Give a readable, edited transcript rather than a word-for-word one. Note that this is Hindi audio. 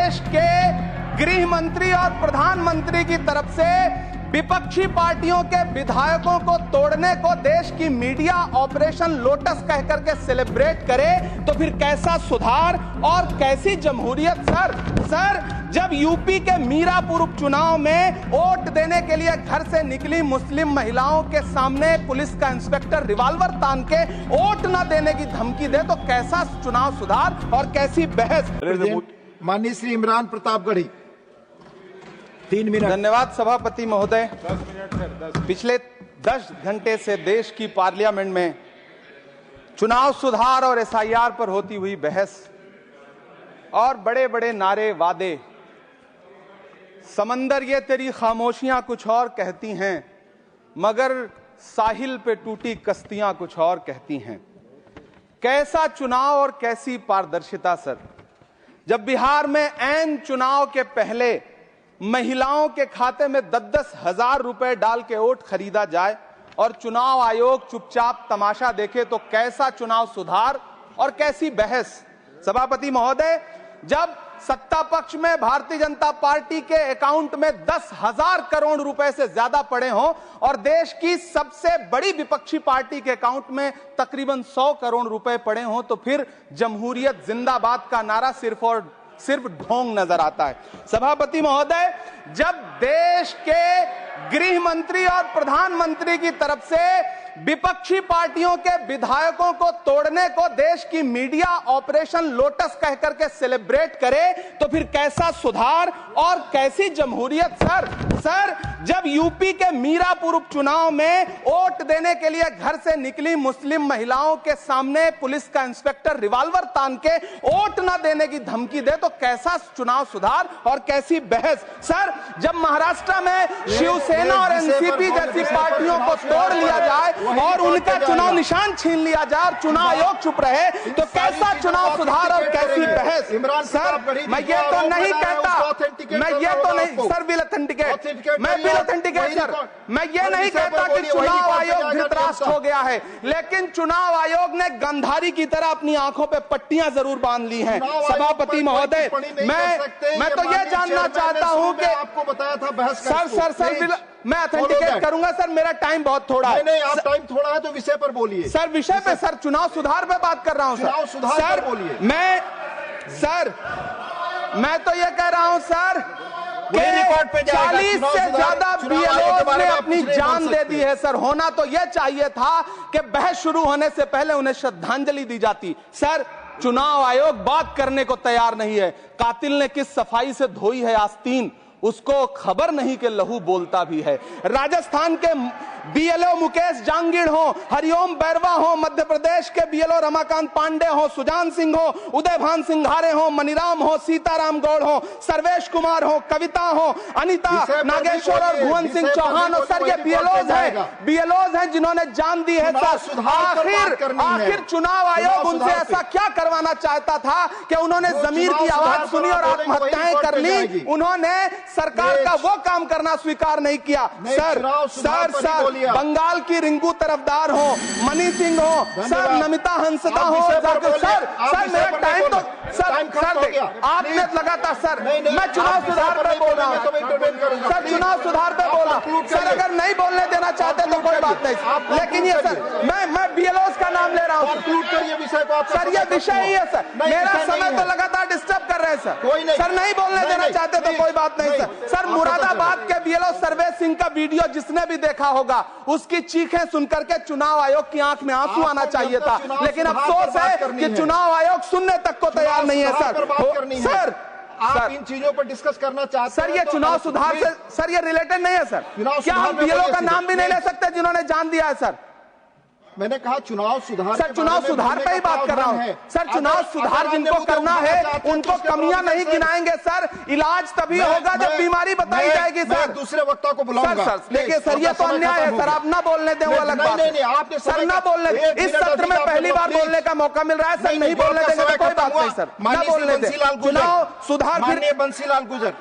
देश के गृह मंत्री और प्रधानमंत्री की तरफ से विपक्षी पार्टियों के विधायकों को तोड़ने को देश की मीडिया ऑपरेशन लोटस कहकर के सेलिब्रेट करे तो फिर कैसा सुधार और कैसी जमहूरियत। सर जब यूपी के मीरापुर उपचुनाव में वोट देने के लिए घर से निकली मुस्लिम महिलाओं के सामने पुलिस का इंस्पेक्टर रिवॉल्वर तान के वोट न देने की धमकी दे तो कैसा चुनाव सुधार और कैसी बहस। माननीय श्री इमरान प्रतापगढ़ी 3 मिनट। धन्यवाद सभापति महोदय। पिछले 10 घंटे से देश की पार्लियामेंट में चुनाव सुधार और एसआईआर पर होती हुई बहस और बड़े बड़े नारे वादे, समंदर ये तेरी खामोशियां कुछ और कहती हैं मगर साहिल पे टूटी कश्तियां कुछ और कहती हैं। कैसा चुनाव और कैसी पारदर्शिता सर। जब बिहार में ऐन चुनाव के पहले महिलाओं के खाते में 10-10 हजार रुपए डाल के वोट खरीदा जाए और चुनाव आयोग चुपचाप तमाशा देखे तो कैसा चुनाव सुधार और कैसी बहस। सभापति महोदय, जब सत्ता पक्ष में भारतीय जनता पार्टी के अकाउंट में 10,000 करोड़ रुपए से ज्यादा पड़े हों और देश की सबसे बड़ी विपक्षी पार्टी के अकाउंट में तकरीबन 100 करोड़ रुपए पड़े हों तो फिर जमहूरियत जिंदाबाद का नारा सिर्फ ढोंग नजर आता है। सभापति महोदय, जब देश के गृह मंत्री और प्रधानमंत्री की तरफ से विपक्षी पार्टियों के विधायकों को तोड़ने को देश की मीडिया ऑपरेशन लोटस कहकर के सेलिब्रेट करे तो फिर कैसा सुधार और कैसी जमहूरियत। सर जब यूपी के मीरापुर उपचुनाव में वोट देने के लिए घर से निकली मुस्लिम महिलाओं के सामने पुलिस का इंस्पेक्टर रिवॉल्वर तान के वोट न देने की धमकी दे तो कैसा चुनाव सुधार और कैसी बहस। सर जब महाराष्ट्र में शिवसेना और एनसीपी जैसी पार्टियों को तोड़ लिया जाए और उनका चुनाव निशान छीन लिया जाए और चुनाव आयोग चुप रहे तो कैसा चुनाव सुधार और कैसी बहस। सर मैं ये तो नहीं कहता, सर बिल ऑथेंटिकेट, मैं बिल ऑथेंटिकेट सर, मैं ये नहीं कहता कि चुनाव आयोग धृतराष्ट्र हो गया है, लेकिन चुनाव आयोग ने गंधारी की तरह अपनी आंखों पे पट्टियां जरूर बांध ली हैं। सभापति महोदय, मैं तो ये जानना चाहता हूं कि आपको बताया था बहस सर मैं ऑथेंटिकेट करूंगा सर, मेरा टाइम बहुत थोड़ा है। नहीं, आप टाइम थोड़ा है तो विषय पर बोलिए सर। विषय पे सर, चुनाव सुधार पे बात कर रहा हूं चुनाव सुधार सर। बोलिए। मैं तो ये कह रहा हूं सर कि 40 से ज्यादा बीएलओ ने अपनी जान दे दी है सर। होना तो यह चाहिए था कि बहस शुरू होने से पहले उन्हें श्रद्धांजलि दी जाती। सर चुनाव आयोग बात करने को तैयार नहीं है। कातिल ने किस सफाई से धोई है आस्तीन, उसको खबर नहीं कि लहू बोलता भी है। राजस्थान के बीएलओ मुकेश जांगीड़ हो, हरिओम बैरवा हो, मध्य प्रदेश के बीएलओ रमाकांत पांडे हो, सुजान सिंह हो, उदयभान सिंघारे हो, मनीराम हो, सीताराम गौड़ हो, सर्वेश कुमार हो, कविता हो, अनिता नागेश्वर और भुवन सिंह चौहान हो। सर ये बीएलओज हैं जिन्होंने जान दी है सर। आखिर चुनाव आयोग उनसे ऐसा क्या करवाना चाहता था कि उन्होंने जमीर की आवाज सुनी और आत्महत्याएं कर ली। उन्होंने सरकार का वो काम करना स्वीकार नहीं किया। सर बंगाल की रिंकू तरफदार हो, मनी सिंह हो, सर नमिता हंसदा हो, सर मेरा टाइम तो सर आपने लगातार सर मैं चुनाव सुधार पे बोल रहा हूँ सर, चुनाव सुधार पे बोल रहा हूँ सर। अगर नहीं बोलने देना चाहते तो कोई बात नहीं, लेकिन ये सर मैं बीएलओस का नाम ले रहा हूँ सर। ये विषय ही है सर, मेरा समय तो लगातार डिस्टर्ब कर रहे हैं सर। नहीं बोलने देना चाहते तो कोई बात नहीं सर। मुरादाबाद के बीएलओ सर्वेश सिंह का वीडियो जिसने भी देखा होगा उसकी चीखें सुनकर के चुनाव आयोग की आंख में आंसू आना चाहिए था, लेकिन अफसोस है कि चुनाव आयोग सुनने तक को तैयार नहीं है सर। आप इन चीजों पर डिस्कस करना चाहते हैं सर। ये चुनाव सुधार से सर ये रिलेटेड नहीं है सर। क्या हम बीएलओ का नाम भी नहीं ले सकते जिन्होंने जान दिया है सर? मैंने कहा चुनाव सुधार, सर चुनाव सुधार पे ही बात कर रहा हूँ सर। चुनाव सुधार जिनको करना है उनको कमियां नहीं गिनाएंगे सर। इलाज तभी होगा जब बीमारी बताई जाएगी सर। दूसरे वक्ता को बुलाऊंगा सर। देखिए सर ये तो अन्याय है सर, आप ना बोलने दें वो अलग बात है सर। ना बोलने, इस सत्र में पहली बार बोलने का मौका मिल रहा है सर। नहीं बोलने देंगे तो कोई बात नहीं सर, ना बोलने दें। चुनाव सुधार बंसीलाल गुजर।